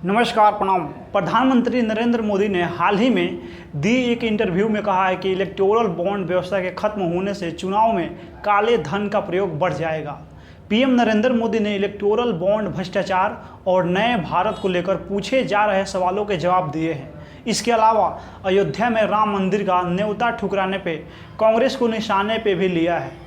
नमस्कार प्रणाम। प्रधानमंत्री नरेंद्र मोदी ने हाल ही में दी एक इंटरव्यू में कहा है कि इलेक्टोरल बॉन्ड व्यवस्था के खत्म होने से चुनाव में काले धन का प्रयोग बढ़ जाएगा। पीएम नरेंद्र मोदी ने इलेक्टोरल बॉन्ड भ्रष्टाचार और नए भारत को लेकर पूछे जा रहे सवालों के जवाब दिए हैं। इसके अलावा अयोध्या में राम मंदिर का न्योता ठुकराने पे कांग्रेस को निशाने पे भी लिया है।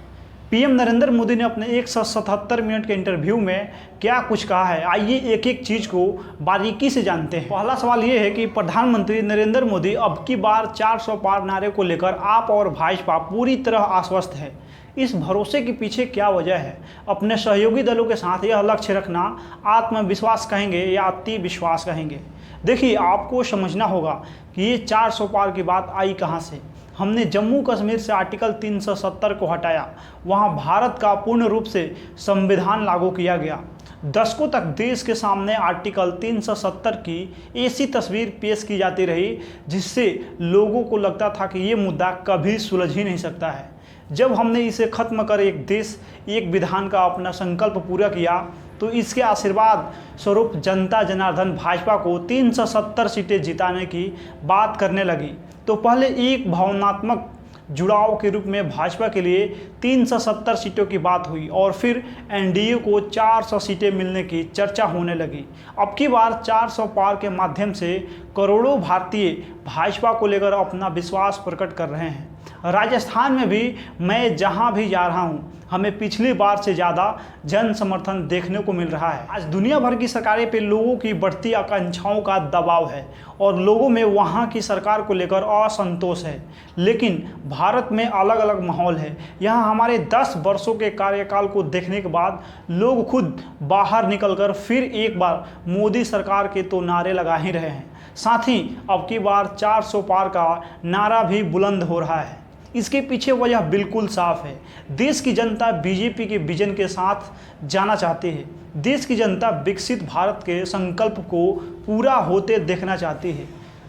पीएम नरेंद्र मोदी ने अपने 177 मिनट के इंटरव्यू में क्या कुछ कहा है, आइए एक एक चीज़ को बारीकी से जानते हैं। पहला सवाल ये है कि प्रधानमंत्री नरेंद्र मोदी अब की बार 400 पार नारे को लेकर आप और भाजपा पूरी तरह आश्वस्त है। इस भरोसे के पीछे क्या वजह है? अपने सहयोगी दलों के साथ यह लक्ष्य रखना आत्मविश्वास कहेंगे या अति विश्वास कहेंगे? देखिए, आपको समझना होगा कि ये 400 पार की बात आई कहाँ से। हमने जम्मू कश्मीर से आर्टिकल 370 को हटाया, वहां भारत का पूर्ण रूप से संविधान लागू किया गया। दशकों तक देश के सामने आर्टिकल 370 की ऐसी तस्वीर पेश की जाती रही जिससे लोगों को लगता था कि ये मुद्दा कभी सुलझ ही नहीं सकता है। जब हमने इसे खत्म कर एक देश एक विधान का अपना संकल्प पूरा किया तो इसके आशीर्वाद स्वरूप जनता जनार्दन भाजपा को 370 सीटें जिताने की बात करने लगी। तो पहले एक भावनात्मक जुड़ाव के रूप में भाजपा के लिए 370 सीटों की बात हुई और फिर एनडीए को 400 सीटें मिलने की चर्चा होने लगी। अब की बार 400 पार के माध्यम से करोड़ों भारतीय भाजपा को लेकर अपना विश्वास प्रकट कर रहे हैं। राजस्थान में भी मैं जहां भी जा रहा हूं, हमें पिछली बार से ज़्यादा जन समर्थन देखने को मिल रहा है। आज दुनिया भर की सरकारें पे लोगों की बढ़ती आकांक्षाओं का दबाव है और लोगों में वहां की सरकार को लेकर असंतोष है। लेकिन भारत में अलग अलग माहौल है। यहाँ हमारे 10 वर्षों के कार्यकाल को देखने के बाद लोग खुद बाहर निकलकर फिर एक बार मोदी सरकार के तो नारे लगा ही रहे हैं। साथ ही अब की बार 400 पार का नारा भी बुलंद हो रहा है। इसके पीछे वजह बिल्कुल साफ है। देश की जनता बीजेपी के विजन के साथ जाना चाहती है। देश की जनता विकसित भारत के संकल्प को पूरा होते देखना चाहती है।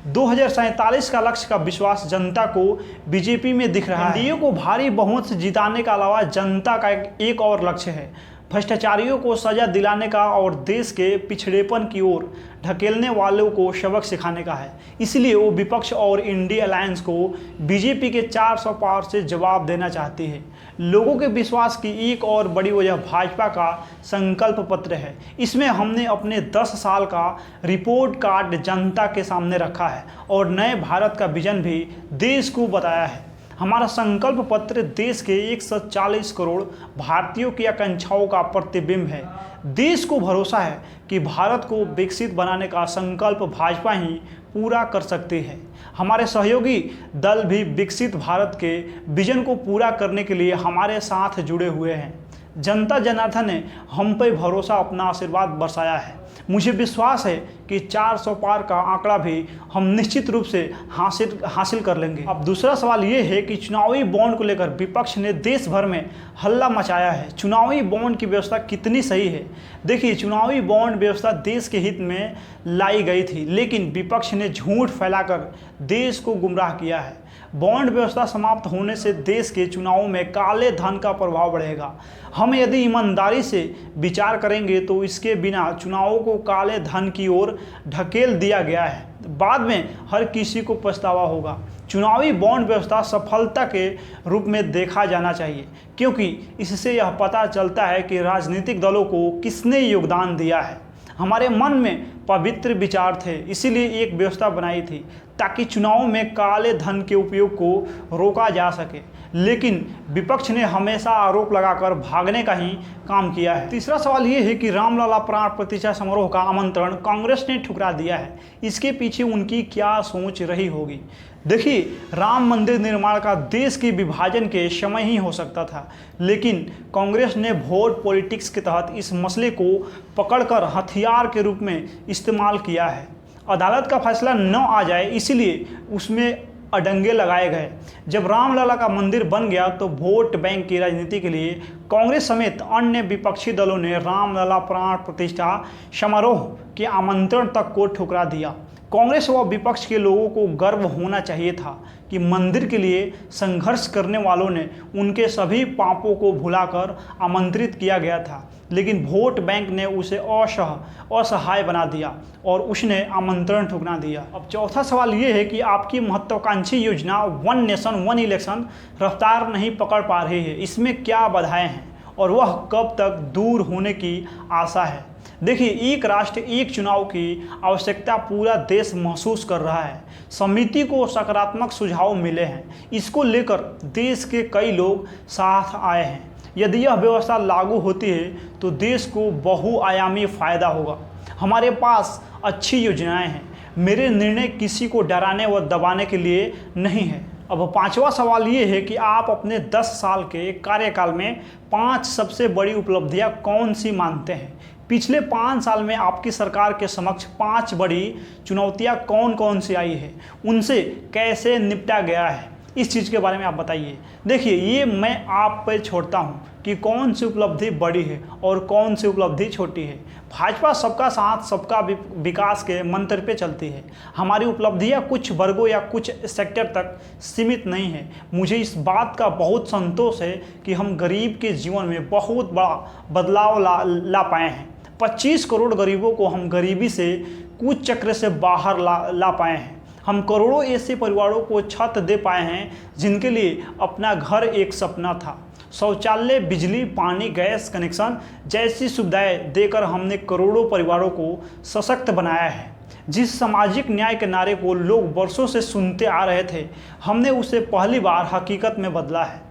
2047 का लक्ष्य का विश्वास जनता को बीजेपी में दिख रहा है। एनडीए को भारी बहुमत से जिताने के अलावा जनता का एक और लक्ष्य है, भ्रष्टाचारियों को सजा दिलाने का और देश के पिछड़ेपन की ओर ढकेलने वालों को सबक सिखाने का है। इसलिए वो विपक्ष और इंडिया अलायंस को बीजेपी के 400 पार से जवाब देना चाहती है। लोगों के विश्वास की एक और बड़ी वजह भाजपा का संकल्प पत्र है। इसमें हमने अपने 10 साल का रिपोर्ट कार्ड जनता के सामने रखा है और नए भारत का विजन भी देश को बताया है। हमारा संकल्प पत्र देश के 140 करोड़ भारतीयों की आकांक्षाओं का प्रतिबिंब है। देश को भरोसा है कि भारत को विकसित बनाने का संकल्प भाजपा ही पूरा कर सकती है। हमारे सहयोगी दल भी विकसित भारत के विजन को पूरा करने के लिए हमारे साथ जुड़े हुए हैं। जनता जनार्दन ने हम पर भरोसा अपना आशीर्वाद बरसाया है। मुझे विश्वास है कि 400 पार का आंकड़ा भी हम निश्चित रूप से हासिल कर लेंगे। अब दूसरा सवाल ये है कि चुनावी बॉन्ड को लेकर विपक्ष ने देश भर में हल्ला मचाया है। चुनावी बॉन्ड की व्यवस्था कितनी सही है? देखिए, चुनावी बॉन्ड व्यवस्था देश के हित में लाई गई थी, लेकिन विपक्ष ने झूठ फैलाकर देश को गुमराह किया है। बॉन्ड व्यवस्था समाप्त होने से देश के चुनावों में काले धन का प्रभाव बढ़ेगा। हम यदि ईमानदारी से विचार करेंगे तो इसके बिना चुनावों को काले धन की ओर ढकेल दिया गया है। बाद में हर किसी को पछतावा होगा। चुनावी बॉन्ड व्यवस्था सफलता के रूप में देखा जाना चाहिए, क्योंकि इससे यह पता चलता है कि राजनीतिक दलों को किसने योगदान दिया है। हमारे मन में पवित्र विचार थे, इसीलिए एक व्यवस्था बनाई थी ताकि चुनाव में काले धन के उपयोग को रोका जा सके। लेकिन विपक्ष ने हमेशा आरोप लगाकर भागने का ही काम किया है। तीसरा सवाल ये है कि रामलला प्राण प्रतिष्ठा समारोह का आमंत्रण कांग्रेस ने ठुकरा दिया है। इसके पीछे उनकी क्या सोच रही होगी? देखिए, राम मंदिर निर्माण का देश के विभाजन के समय ही हो सकता था, लेकिन कांग्रेस ने वोट पॉलिटिक्स के तहत इस मसले को पकड़कर हथियार के रूप में इस्तेमाल किया है। अदालत का फैसला न आ जाए इसलिए उसमें अडंगे लगाए गए। जब रामलला का मंदिर बन गया तो वोट बैंक की राजनीति के लिए कांग्रेस समेत अन्य विपक्षी दलों ने रामलला प्राण प्रतिष्ठा समारोह के आमंत्रण तक को ठुकरा दिया। कांग्रेस व विपक्ष के लोगों को गर्व होना चाहिए था कि मंदिर के लिए संघर्ष करने वालों ने उनके सभी पापों को भुलाकर आमंत्रित किया गया था, लेकिन वोट बैंक ने उसे असहाय बना दिया और उसने आमंत्रण ठुकरा दिया। अब चौथा सवाल ये है कि आपकी महत्वाकांक्षी योजना वन नेशन वन इलेक्शन रफ्तार नहीं पकड़ पा रही है, इसमें क्या बाधाएं हैं और वह कब तक दूर होने की आशा है? देखिए, एक राष्ट्र एक चुनाव की आवश्यकता पूरा देश महसूस कर रहा है। समिति को सकारात्मक सुझाव मिले हैं, इसको लेकर देश के कई लोग साथ आए हैं। यदि यह व्यवस्था लागू होती है तो देश को बहुआयामी फायदा होगा। हमारे पास अच्छी योजनाएं हैं। मेरे निर्णय किसी को डराने व दबाने के लिए नहीं है। अब पांचवा सवाल ये है कि आप अपने 10 साल के कार्यकाल में 5 सबसे बड़ी उपलब्धियां कौन सी मानते हैं? पिछले 5 साल में आपकी सरकार के समक्ष 5 बड़ी चुनौतियां कौन कौन सी आई है, उनसे कैसे निपटा गया है, इस चीज़ के बारे में आप बताइए। देखिए, ये मैं आप पर छोड़ता हूँ कि कौन सी उपलब्धि बड़ी है और कौन सी उपलब्धि छोटी है। भाजपा सबका साथ सबका विकास के मंत्र पे चलती है। हमारी उपलब्धियां कुछ वर्गों या कुछ सेक्टर तक सीमित नहीं है। मुझे इस बात का बहुत संतोष है कि हम गरीब के जीवन में बहुत बड़ा बदलाव ला पाए हैं। 25 करोड़ गरीबों को हम गरीबी से कुछ चक्र से बाहर ला पाए हैं। हम करोड़ों ऐसे परिवारों को छत दे पाए हैं जिनके लिए अपना घर एक सपना था। शौचालय, बिजली, पानी, गैस कनेक्शन जैसी सुविधाएं देकर हमने करोड़ों परिवारों को सशक्त बनाया है। जिस सामाजिक न्याय के नारे को लोग वर्षों से सुनते आ रहे थे, हमने उसे पहली बार हकीकत में बदला है।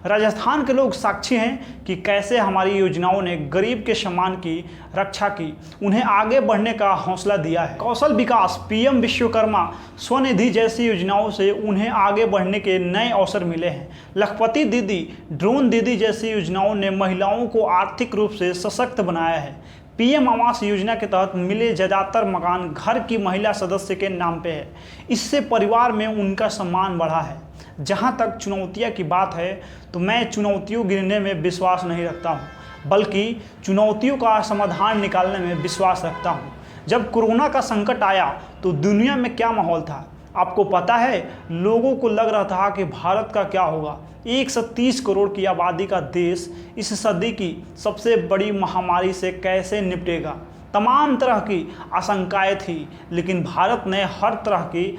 राजस्थान के लोग साक्षी हैं कि कैसे हमारी योजनाओं ने गरीब के सम्मान की रक्षा की, उन्हें आगे बढ़ने का हौसला दिया है। कौशल विकास, पीएम विश्वकर्मा, स्वनिधि जैसी योजनाओं से उन्हें आगे बढ़ने के नए अवसर मिले हैं। लखपति दीदी, ड्रोन दीदी जैसी योजनाओं ने महिलाओं को आर्थिक रूप से सशक्त बनाया है। पीएम आवास योजना के तहत मिले ज़्यादातर मकान घर की महिला सदस्य के नाम पे है। इससे परिवार में उनका सम्मान बढ़ा है। जहाँ तक चुनौतियाँ की बात है तो मैं चुनौतियों गिनने में विश्वास नहीं रखता हूँ, बल्कि चुनौतियों का समाधान निकालने में विश्वास रखता हूँ। जब कोरोना का संकट आया तो दुनिया में क्या माहौल था आपको पता है? लोगों को लग रहा था कि भारत का क्या होगा। 130 करोड़ की आबादी का देश इस सदी की सबसे बड़ी महामारी से कैसे निपटेगा? तमाम तरह की आशंकाएं थी, लेकिन भारत ने हर तरह की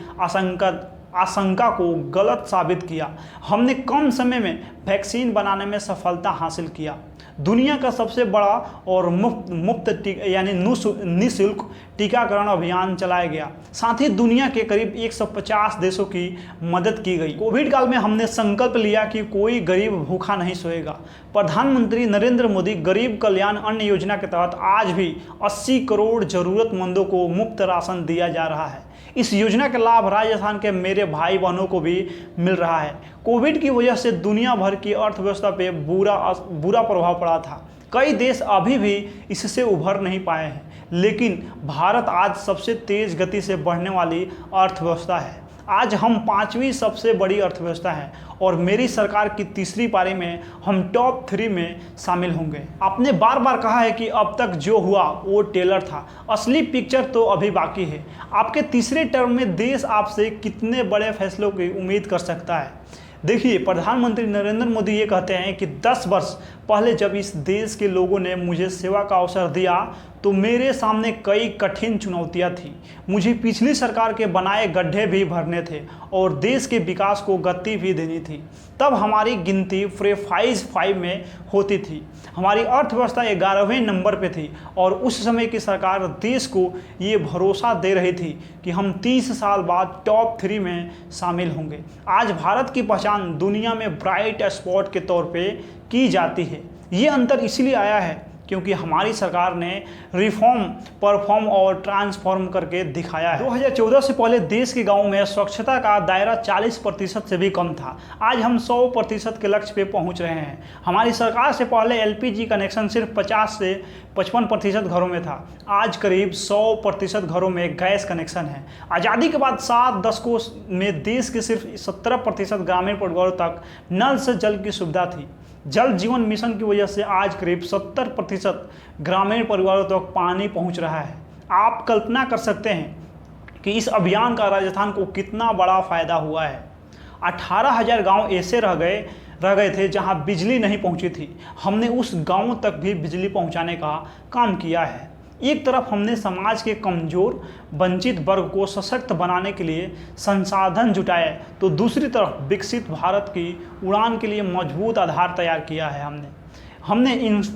आशंका को गलत साबित किया। हमने कम समय में वैक्सीन बनाने में सफलता हासिल किया। दुनिया का सबसे बड़ा और मुफ्त यानी निःशुल्क टीकाकरण अभियान चलाया गया। साथ ही दुनिया के करीब 150 देशों की मदद की गई। कोविड काल में हमने संकल्प लिया कि कोई गरीब भूखा नहीं सोएगा। प्रधानमंत्री नरेंद्र मोदी गरीब कल्याण अन्न योजना के तहत आज भी 80 करोड़ जरूरतमंदों को मुफ्त राशन दिया जा रहा है। इस योजना का लाभ राजस्थान के मेरे भाई बहनों को भी मिल रहा है। कोविड की वजह से दुनिया भर की अर्थव्यवस्था पे बुरा प्रभाव पड़ा था। कई देश अभी भी इससे उभर नहीं पाए हैं, लेकिन भारत आज सबसे तेज गति से बढ़ने वाली अर्थव्यवस्था है। आज हम 5वीं सबसे बड़ी अर्थव्यवस्था है और मेरी सरकार की तीसरी पारी में हम टॉप 3 में शामिल होंगे। आपने बार बार कहा है कि अब तक जो हुआ वो टेलर था, असली पिक्चर तो अभी बाकी है। आपके तीसरे टर्म में देश आपसे कितने बड़े फैसलों की उम्मीद कर सकता है? देखिए, प्रधानमंत्री नरेंद्र मोदी ये कहते हैं कि 10 वर्ष पहले जब इस देश के लोगों ने मुझे सेवा का अवसर दिया तो मेरे सामने कई कठिन चुनौतियां थी। मुझे पिछली सरकार के बनाए गड्ढे भी भरने थे और देश के विकास को गति भी देनी थी। तब हमारी गिनती फेज 5 में होती थी। हमारी अर्थव्यवस्था 11वें नंबर पे थी और उस समय की सरकार देश को ये भरोसा दे रही थी कि हम 30 साल बाद टॉप 3 में शामिल होंगे। आज भारत की पहचान दुनिया में ब्राइट स्पॉट के तौर पे की जाती है। ये अंतर इसलिए आया है क्योंकि हमारी सरकार ने रिफॉर्म, परफॉर्म और ट्रांसफॉर्म करके दिखाया है। 2014 से पहले देश के गांवों में स्वच्छता का दायरा 40% से भी कम था। आज हम 100% के लक्ष्य पे पहुंच रहे हैं। हमारी सरकार से पहले एलपीजी कनेक्शन सिर्फ 50 से 55% घरों में था। आज करीब 100% घरों में गैस कनेक्शन है। आज़ादी के बाद 7 दशकों में देश के सिर्फ 17% ग्रामीण परिवारों तक नल से जल की सुविधा थी। जल जीवन मिशन की वजह से आज करीब 70% ग्रामीण परिवारों तक पानी पहुंच रहा है। आप कल्पना कर सकते हैं कि इस अभियान का राजस्थान को कितना बड़ा फ़ायदा हुआ है। 18,000 गांव ऐसे रह गए थे जहां बिजली नहीं पहुंची थी। हमने उस गांव तक भी बिजली पहुंचाने का काम किया है। एक तरफ हमने समाज के कमज़ोर वंचित वर्ग को सशक्त बनाने के लिए संसाधन जुटाए, तो दूसरी तरफ विकसित भारत की उड़ान के लिए मजबूत आधार तैयार किया है। हमने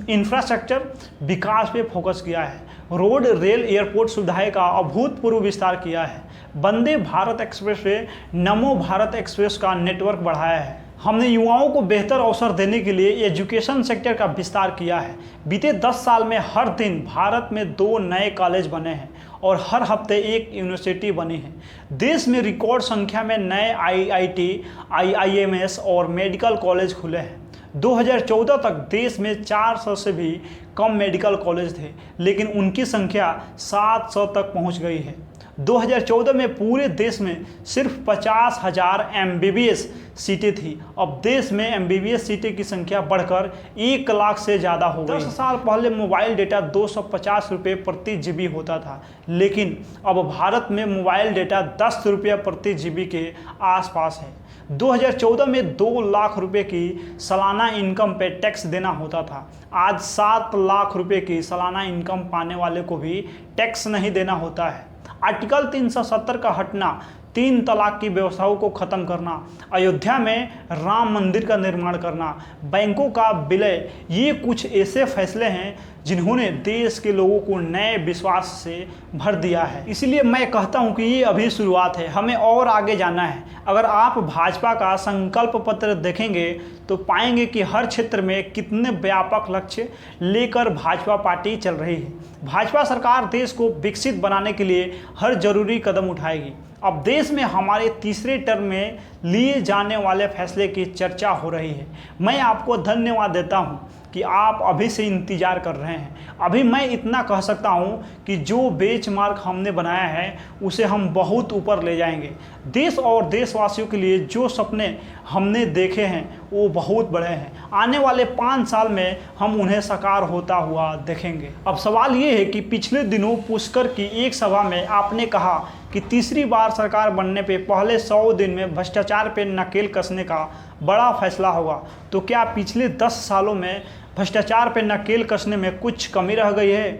इंफ्रास्ट्रक्चर विकास पे फोकस किया है। रोड, रेल, एयरपोर्ट सुविधाएं का अभूतपूर्व विस्तार किया है। वंदे भारत एक्सप्रेस वे, नमो भारत एक्सप्रेस का नेटवर्क बढ़ाया है। हमने युवाओं को बेहतर अवसर देने के लिए एजुकेशन सेक्टर का विस्तार किया है। बीते 10 साल में हर दिन भारत में 2 नए कॉलेज बने हैं और हर हफ्ते एक यूनिवर्सिटी बनी है। देश में रिकॉर्ड संख्या में नए IIT, IIMS और मेडिकल कॉलेज खुले हैं। 2014 तक देश में 400 से भी कम मेडिकल कॉलेज थे, लेकिन उनकी संख्या 700 तक पहुंच गई है। 2014 में पूरे देश में सिर्फ 50,000 MBBS सीटें थी। अब देश में MBBS सीटें की संख्या बढ़कर 1 लाख से ज़्यादा हो गई। 10 साल पहले मोबाइल डेटा 250 रुपये प्रति GB होता था, लेकिन अब भारत में मोबाइल डेटा 10 रुपये प्रति GB के आसपास है। 2014 में 2 लाख रुपए की सालाना इनकम पे टैक्स देना होता था। आज 7 लाख रुपए की सालाना इनकम पाने वाले को भी टैक्स नहीं देना होता है। आर्टिकल 370 का हटना, 3 तलाक की व्यवस्थाओं को ख़त्म करना, अयोध्या में राम मंदिर का निर्माण करना, बैंकों का विलय, ये कुछ ऐसे फैसले हैं जिन्होंने देश के लोगों को नए विश्वास से भर दिया है। इसलिए मैं कहता हूं कि ये अभी शुरुआत है, हमें और आगे जाना है। अगर आप भाजपा का संकल्प पत्र देखेंगे तो पाएंगे कि हर क्षेत्र में कितने व्यापक लक्ष्य लेकर भाजपा पार्टी चल रही है। भाजपा सरकार देश को विकसित बनाने के लिए हर जरूरी कदम उठाएगी। अब देश में हमारे तीसरे टर्म में लिए जाने वाले फैसले की चर्चा हो रही है। मैं आपको धन्यवाद देता हूं कि आप अभी से इंतज़ार कर रहे हैं। अभी मैं इतना कह सकता हूं कि जो बेंचमार्क हमने बनाया है उसे हम बहुत ऊपर ले जाएंगे। देश और देशवासियों के लिए जो सपने हमने देखे हैं वो बहुत बड़े हैं। आने वाले 5 साल में हम उन्हें साकार होता हुआ देखेंगे। अब सवाल ये है कि पिछले दिनों पुष्कर की एक सभा में आपने कहा कि तीसरी बार सरकार बनने पे पहले 100 दिन में भ्रष्टाचार पे नकेल कसने का बड़ा फैसला होगा। तो क्या पिछले 10 सालों में भ्रष्टाचार पे नकेल कसने में कुछ कमी रह गई है?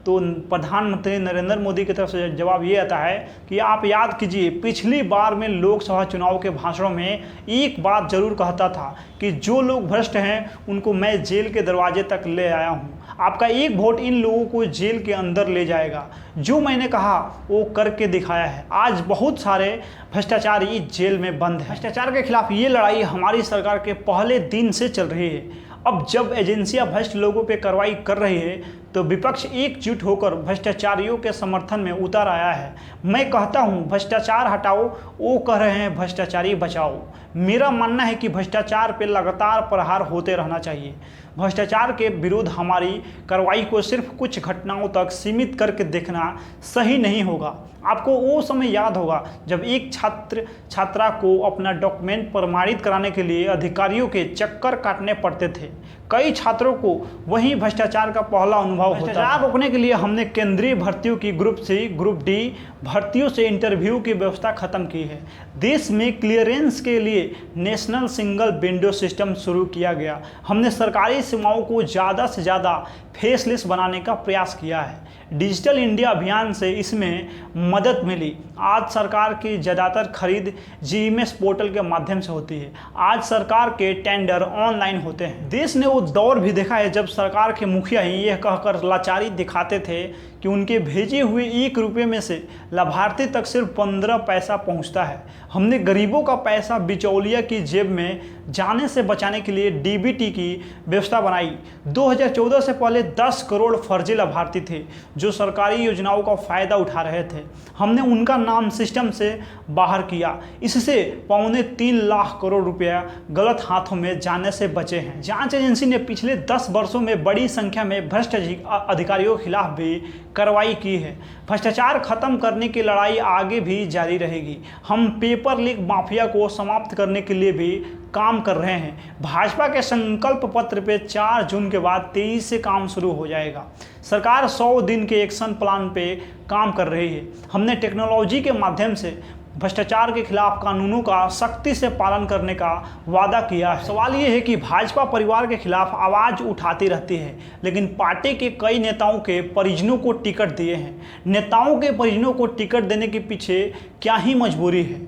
तो प्रधानमंत्री नरेंद्र मोदी की तरफ से जवाब ये आता है कि आप याद कीजिए, पिछली बार में लोकसभा चुनाव के भाषणों में एक बात जरूर कहता था कि जो लोग भ्रष्ट हैं उनको मैं जेल के दरवाजे तक ले आया हूँ। आपका एक वोट इन लोगों को जेल के अंदर ले जाएगा। जो मैंने कहा वो करके दिखाया है। आज बहुत सारे भ्रष्टाचारी जेल में बंद हैं। भ्रष्टाचार के खिलाफ ये लड़ाई हमारी सरकार के पहले दिन से चल रही है। अब जब एजेंसियां भ्रष्ट लोगों पे कार्रवाई कर रही है तो विपक्ष एकजुट होकर भ्रष्टाचारियों के समर्थन में उतर आया है। मैं कहता हूं भ्रष्टाचार हटाओ, वो कह रहे हैं भ्रष्टाचारी बचाओ। मेरा मानना है कि भ्रष्टाचार पे लगातार प्रहार होते रहना चाहिए। भ्रष्टाचार के विरुद्ध हमारी कार्रवाई को सिर्फ कुछ घटनाओं तक सीमित करके देखना सही नहीं होगा। आपको वो समय याद होगा जब एक छात्रा को अपना डॉक्यूमेंट प्रमाणित कराने के लिए अधिकारियों के चक्कर काटने पड़ते थे। कई छात्रों को वही भ्रष्टाचार का पहला अनुभव होता है। भ्रष्टाचार रोकने के लिए हमने केंद्रीय भर्तियों की ग्रुप C, ग्रुप D भर्तियों से इंटरव्यू की व्यवस्था खत्म की है। देश में क्लियरेंस के लिए नेशनल सिंगल विंडो सिस्टम शुरू किया गया। हमने सरकारी सेवाओं को ज़्यादा से ज़्यादा फेसलेस बनाने का प्रयास किया है। डिजिटल इंडिया अभियान से इसमें मदद मिली। आज सरकार की ज़्यादातर खरीद GMS पोर्टल के माध्यम से होती है। आज सरकार के टेंडर ऑनलाइन होते हैं। देश ने वो दौर भी देखा है जब सरकार के मुखिया ही यह कहकर लाचारी दिखाते थे कि उनके भेजे हुए 1 रुपये में से लाभार्थी तक सिर्फ 15 पैसा पहुंचता है। हमने गरीबों का पैसा बिचौलिया की जेब में जाने से बचाने के लिए DBT की व्यवस्था बनाई। 2014 से पहले 10 करोड़ फर्जी लाभार्थी थे जो सरकारी योजनाओं का फ़ायदा उठा रहे थे। हमने उनका नाम सिस्टम से बाहर किया। इससे 2.25 लाख करोड़ रुपया गलत हाथों में जाने से बचे हैं। जांच एजेंसी ने पिछले 10 वर्षों में बड़ी संख्या में भ्रष्ट अधिकारियों के खिलाफ भी कार्रवाई की है। भ्रष्टाचार खत्म करने की लड़ाई आगे भी जारी रहेगी। हम पेपर लीक माफिया को समाप्त करने के लिए भी काम कर रहे हैं। भाजपा के संकल्प पत्र पे 4 जून के बाद 23 से काम शुरू हो जाएगा। सरकार 100 दिन के एक्शन प्लान पे काम कर रही है। हमने टेक्नोलॉजी के माध्यम से भ्रष्टाचार के खिलाफ कानूनों का सख्ती से पालन करने का वादा किया है। सवाल ये है कि भाजपा परिवार के खिलाफ आवाज़ उठाती रहती है, लेकिन पार्टी के कई नेताओं के परिजनों को टिकट दिए हैं। नेताओं के परिजनों को टिकट देने के पीछे क्या ही मजबूरी है?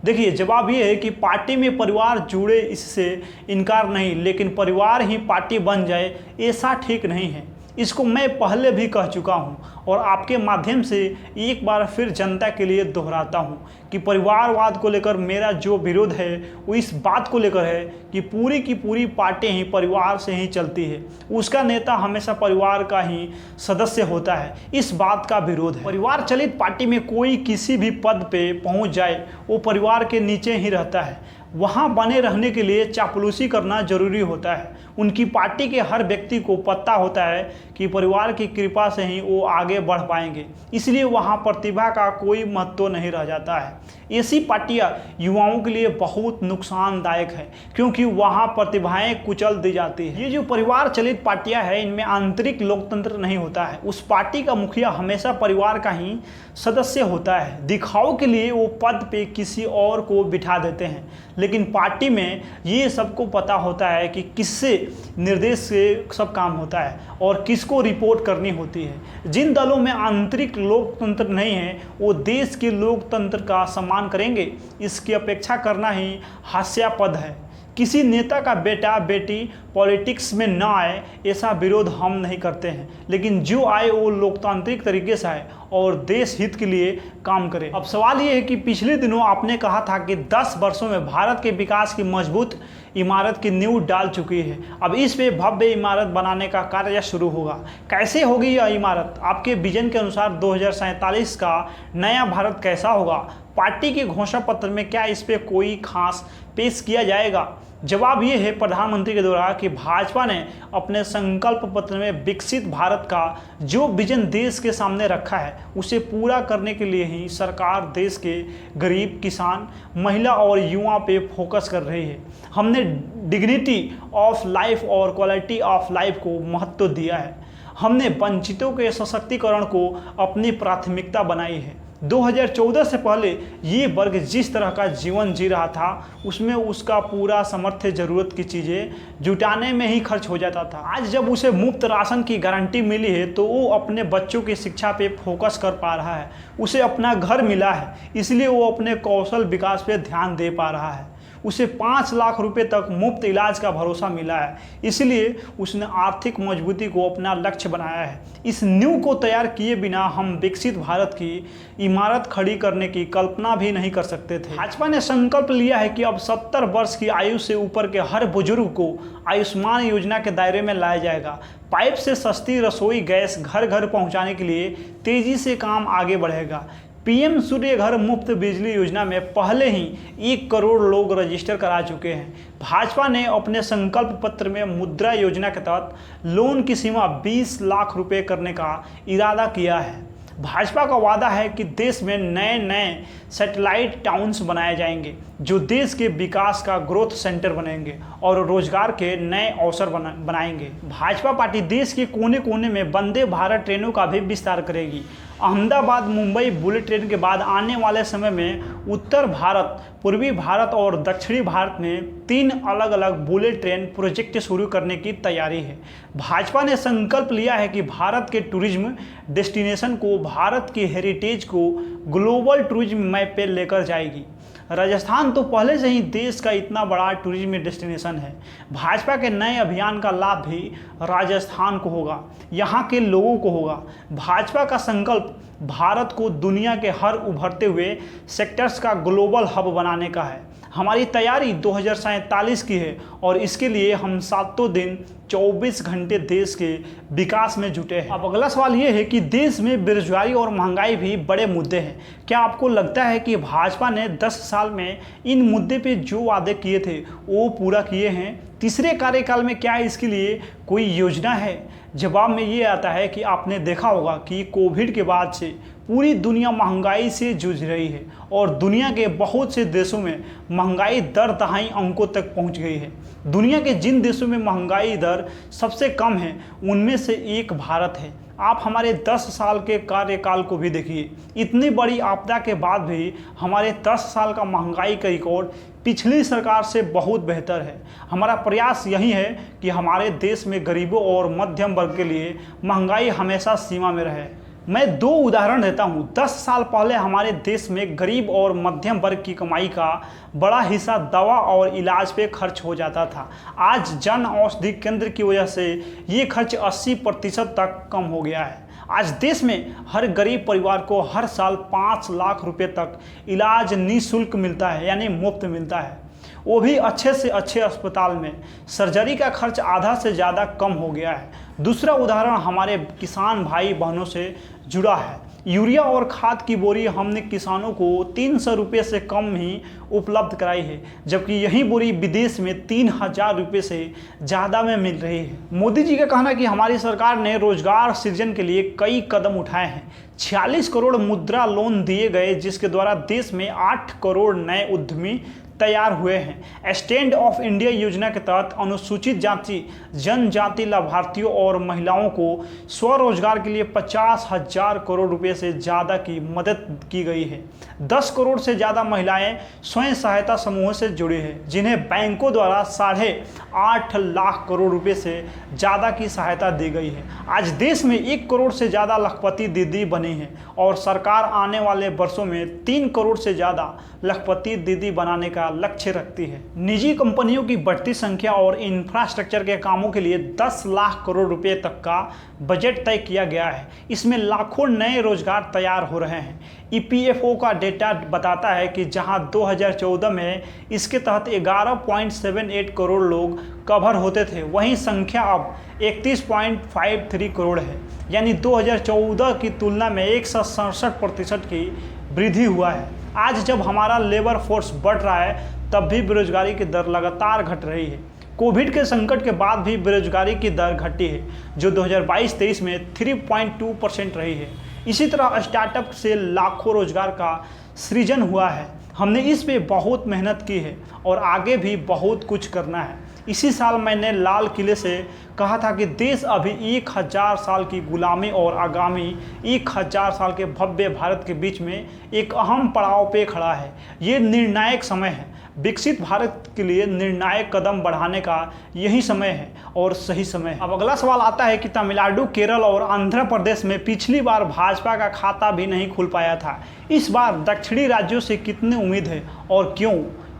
देखिए, जवाब ये है कि पार्टी में परिवार जुड़े इससे इनकार नहीं, लेकिन परिवार ही पार्टी बन जाए ऐसा ठीक नहीं है। इसको मैं पहले भी कह चुका हूं और आपके माध्यम से एक बार फिर जनता के लिए दोहराता हूं कि परिवारवाद को लेकर मेरा जो विरोध है वो इस बात को लेकर है कि पूरी की पूरी पार्टी ही परिवार से ही चलती है। उसका नेता हमेशा परिवार का ही सदस्य होता है। इस बात का विरोध है। परिवार चलित पार्टी में कोई किसी भी पद पे पहुंच जाए वो परिवार के नीचे ही रहता है। वहाँ बने रहने के लिए चापलूसी करना जरूरी होता है। उनकी पार्टी के हर व्यक्ति को पता होता है कि परिवार की कृपा से ही वो आगे बढ़ पाएंगे, इसलिए वहाँ प्रतिभा का कोई महत्व नहीं रह जाता है। ऐसी पार्टियाँ युवाओं के लिए बहुत नुकसानदायक है, क्योंकि वहाँ प्रतिभाएं कुचल दी जाती है। ये जो परिवार चलित पार्टियाँ हैं, इनमें आंतरिक लोकतंत्र नहीं होता है। उस पार्टी का मुखिया हमेशा परिवार का ही सदस्य होता है। दिखाव के लिए वो पद पे किसी और को बिठा देते हैं, लेकिन पार्टी में ये सबको पता होता है कि किससे निर्देश से सब काम होता है और किसको रिपोर्ट करनी होती है। जिन दलों में आंतरिक लोकतंत्र नहीं है वो देश के लोकतंत्र का सम्मान करेंगे, इसकी अपेक्षा करना ही हास्यास्पद है। किसी नेता का बेटा बेटी पॉलिटिक्स में ना आए ऐसा विरोध हम नहीं करते हैं, लेकिन जो आए वो लोकतांत्रिक तरीके से आए और देश हित के लिए काम करे। अब सवाल ये है कि पिछले दिनों आपने कहा था कि 10 वर्षों में भारत के विकास की मजबूत इमारत की नींव डाल चुकी है। अब इस पे भव्य इमारत बनाने का कार्य शुरू होगा। कैसे होगी यह इमारत? आपके विजन के अनुसार 2047 का नया भारत कैसा होगा? पार्टी के घोषणा पत्र में क्या इस पे कोई खास पेश किया जाएगा? जवाब ये है प्रधानमंत्री के द्वारा कि भाजपा ने अपने संकल्प पत्र में विकसित भारत का जो विजन देश के सामने रखा है उसे पूरा करने के लिए ही सरकार देश के गरीब, किसान, महिला और युवा पे फोकस कर रही है। हमने डिग्निटी ऑफ लाइफ और क्वालिटी ऑफ लाइफ को महत्व दिया है। हमने वंचितों के सशक्तिकरण को अपनी प्राथमिकता बनाई है। 2014 से पहले ये वर्ग जिस तरह का जीवन जी रहा था उसमें उसका पूरा सामर्थ्य ज़रूरत की चीज़ें जुटाने में ही खर्च हो जाता था। आज जब उसे मुफ्त राशन की गारंटी मिली है तो वो अपने बच्चों की शिक्षा पे फोकस कर पा रहा है। उसे अपना घर मिला है, इसलिए वो अपने कौशल विकास पे ध्यान दे पा रहा है। उसे 5 लाख रुपए तक मुफ्त इलाज का भरोसा मिला है, इसलिए उसने आर्थिक मजबूती को अपना लक्ष्य बनाया है। इस नींव को तैयार किए बिना हम विकसित भारत की इमारत खड़ी करने की कल्पना भी नहीं कर सकते थे। भाजपा ने संकल्प लिया है कि अब 70 वर्ष की आयु से ऊपर के हर बुजुर्ग को आयुष्मान योजना के दायरे में लाया जाएगा। पाइप से सस्ती रसोई गैस घर घर पहुंचाने के लिए तेजी से काम आगे बढ़ेगा। पीएम सूर्य घर मुफ्त बिजली योजना में पहले ही 1 करोड़ लोग रजिस्टर करा चुके हैं। भाजपा ने अपने संकल्प पत्र में मुद्रा योजना के तहत लोन की सीमा 20 लाख रुपए करने का इरादा किया है। भाजपा का वादा है कि देश में नए नए सैटेलाइट टाउन्स बनाए जाएंगे जो देश के विकास का ग्रोथ सेंटर बनेंगे और रोजगार के नए अवसर बनाएंगे। भाजपा पार्टी देश के कोने कोने में वंदे भारत ट्रेनों का भी विस्तार करेगी। अहमदाबाद मुंबई बुलेट ट्रेन के बाद आने वाले समय में उत्तर भारत, पूर्वी भारत और दक्षिणी भारत में 3 अलग अलग बुलेट ट्रेन प्रोजेक्ट शुरू करने की तैयारी है। भाजपा ने संकल्प लिया है कि भारत के टूरिज्म डेस्टिनेशन को, भारत की हेरिटेज को ग्लोबल टूरिज्म मैप पे लेकर जाएगी। राजस्थान तो पहले से ही देश का इतना बड़ा टूरिज्म डेस्टिनेशन है। भाजपा के नए अभियान का लाभ भी राजस्थान को होगा, यहाँ के लोगों को होगा। भाजपा का संकल्प भारत को दुनिया के हर उभरते हुए सेक्टर्स का ग्लोबल हब बनाने का है। हमारी तैयारी 2047 की है और इसके लिए हम 7 दिन 24 घंटे देश के विकास में जुटे हैं। अब अगला सवाल ये है कि देश में बेरोजगारी और महंगाई भी बड़े मुद्दे हैं। क्या आपको लगता है कि भाजपा ने 10 साल में इन मुद्दे पे जो वादे किए थे वो पूरा किए हैं? तीसरे कार्यकाल में क्या इसके लिए कोई योजना है? जवाब में ये आता है कि आपने देखा होगा कि कोविड के बाद से पूरी दुनिया महंगाई से जूझ रही है और दुनिया के बहुत से देशों में महंगाई दर दहाई अंकों तक पहुंच गई है। दुनिया के जिन देशों में महंगाई दर सबसे कम है उनमें से एक भारत है। आप हमारे 10 साल के कार्यकाल को भी देखिए, इतनी बड़ी आपदा के बाद भी हमारे 10 साल का महंगाई का रिकॉर्ड पिछली सरकार से बहुत बेहतर है। हमारा प्रयास यही है कि हमारे देश में गरीबों और मध्यम वर्ग के लिए महंगाई हमेशा सीमा में रहे। मैं 2 उदाहरण देता हूँ। 10 साल पहले हमारे देश में गरीब और मध्यम वर्ग की कमाई का बड़ा हिस्सा दवा और इलाज पे खर्च हो जाता था। आज जन औषधि केंद्र की वजह से ये खर्च 80% तक कम हो गया है। आज देश में हर गरीब परिवार को हर साल 5 लाख रुपए तक इलाज निःशुल्क मिलता है, यानी मुफ्त मिलता है, वो भी अच्छे से अच्छे अस्पताल में। सर्जरी का खर्च आधा से ज़्यादा कम हो गया है। दूसरा उदाहरण हमारे किसान भाई बहनों से जुड़ा है। यूरिया और खाद की बोरी हमने किसानों को 300 रुपये से कम ही उपलब्ध कराई है, जबकि यही बोरी विदेश में 3000 रुपये से ज़्यादा में मिल रही है। मोदी जी का कहना है कि हमारी सरकार ने रोजगार सृजन के लिए कई कदम उठाए हैं। 46 करोड़ मुद्रा लोन दिए गए, जिसके द्वारा देश में 8 करोड़ नए उद्यमी तैयार हुए हैं। स्टैंड ऑफ इंडिया योजना के तहत अनुसूचित जाति जनजाति लाभार्थियों और महिलाओं को स्वरोजगार के लिए 50,000 करोड़ रुपए से ज़्यादा की मदद की गई है। 10 करोड़ से ज़्यादा महिलाएं स्वयं सहायता समूहों से जुड़ी हैं, जिन्हें बैंकों द्वारा 8.5 लाख करोड़ रुपए से ज़्यादा की सहायता दी गई है। आज देश में 1 करोड़ से ज़्यादा लखपति दीदी बनी है और सरकार आने वाले वर्षों में 3 करोड़ से ज़्यादा लखपति दीदी बनाने का लक्ष्य रखती है। निजी कंपनियों की बढ़ती संख्या और इंफ्रास्ट्रक्चर के कामों के लिए 10 लाख करोड़ रुपए तक का बजट तय किया गया है। इसमें लाखों नए रोजगार तैयार हो रहे हैं। ईपीएफओ का डेटा बताता है कि जहां 2014 में इसके तहत 11.78 करोड़ लोग कवर होते थे, वहीं संख्या अब 31.53 करोड़ है, यानी 2014 की तुलना में 167% की वृद्धि हुआ है। आज जब हमारा लेबर फोर्स बढ़ रहा है, तब भी बेरोजगारी की दर लगातार घट रही है। कोविड के संकट के बाद भी बेरोजगारी की दर घटी है, जो 2022-23 में 3.2% रही है। इसी तरह स्टार्टअप से लाखों रोजगार का सृजन हुआ है। हमने इस पे बहुत मेहनत की है और आगे भी बहुत कुछ करना है। इसी साल मैंने लाल किले से कहा था कि देश अभी 1000 साल की गुलामी और आगामी 1000 साल के भव्य भारत के बीच में एक अहम पड़ाव पे खड़ा है। ये निर्णायक समय है। विकसित भारत के लिए निर्णायक कदम बढ़ाने का यही समय है और सही समय है। अब अगला सवाल आता है कि तमिलनाडु, केरल और आंध्र प्रदेश में पिछली बार भाजपा का खाता भी नहीं खुल पाया था। इस बार दक्षिणी राज्यों से कितनी उम्मीद है और क्यों?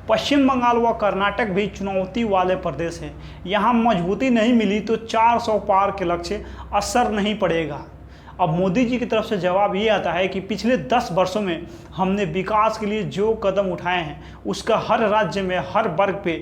पश्चिम बंगाल व कर्नाटक भी चुनौती वाले प्रदेश हैं। यहाँ मजबूती नहीं मिली तो 400 पार के लक्ष्य असर नहीं पड़ेगा। अब मोदी जी की तरफ से जवाब ये आता है कि पिछले 10 वर्षों में हमने विकास के लिए जो कदम उठाए हैं, उसका हर राज्य में हर वर्ग पे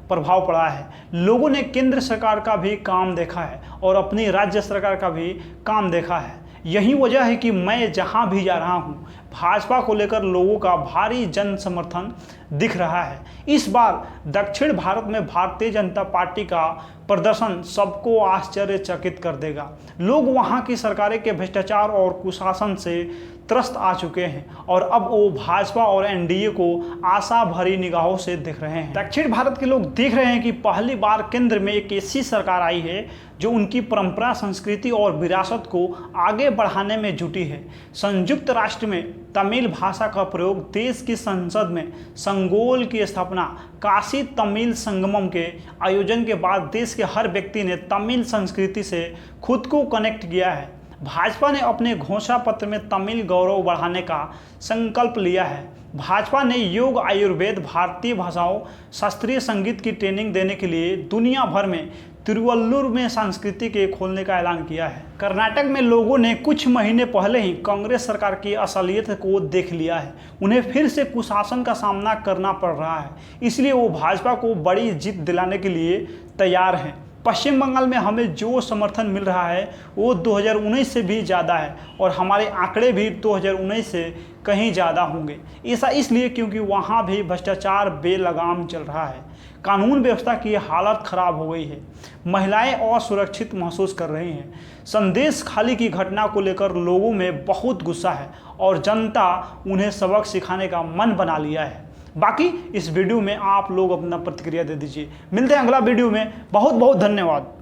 प्रभाव पड़ा है। लोगों ने केंद्र सरकार का भी काम देखा है और अपनी राज्य सरकार का भी काम देखा है। यही वजह है कि मैं जहां भी जा रहा हूं, भाजपा को लेकर लोगों का भारी जन समर्थन दिख रहा है। इस बार दक्षिण भारत में भारतीय जनता पार्टी का प्रदर्शन सबको आश्चर्यचकित कर देगा। लोग वहां की सरकारें के भ्रष्टाचार और कुशासन से त्रस्त आ चुके हैं और अब वो भाजपा और एनडीए को आशा भरी निगाहों से देख रहे हैं। दक्षिण भारत के लोग देख रहे हैं कि पहली बार केंद्र में एक ऐसी सरकार आई है जो उनकी परंपरा, संस्कृति और विरासत को आगे बढ़ाने में जुटी है। संयुक्त राष्ट्र में तमिल भाषा का प्रयोग, देश की संसद में संगोल की स्थापना, काशी तमिल संगमम के आयोजन के बाद देश के हर व्यक्ति ने तमिल संस्कृति से खुद को कनेक्ट किया है। भाजपा ने अपने घोषणा पत्र में तमिल गौरव बढ़ाने का संकल्प लिया है। भाजपा ने योग, आयुर्वेद, भारतीय भाषाओं, शास्त्रीय संगीत की ट्रेनिंग देने के लिए दुनिया भर में तिरुवल्लुर में संस्कृति के खोलने का ऐलान किया है। कर्नाटक में लोगों ने कुछ महीने पहले ही कांग्रेस सरकार की असलियत को देख लिया है। उन्हें फिर से कुशासन का सामना करना पड़ रहा है, इसलिए वो भाजपा को बड़ी जीत दिलाने के लिए तैयार हैं। पश्चिम बंगाल में हमें जो समर्थन मिल रहा है वो 2019 से भी ज़्यादा है और हमारे आंकड़े भी 2019 से कहीं ज़्यादा होंगे। ऐसा इसलिए क्योंकि वहाँ भी भ्रष्टाचार बेलगाम चल रहा है, कानून व्यवस्था की हालत ख़राब हो गई है, महिलाएं असुरक्षित महसूस कर रही हैं। संदेश खाली की घटना को लेकर लोगों में बहुत गुस्सा है और जनता उन्हें सबक सिखाने का मन बना लिया है। बाकी इस वीडियो में आप लोग अपना प्रतिक्रिया दे दीजिए। मिलते हैं अगला वीडियो में। बहुत बहुत धन्यवाद।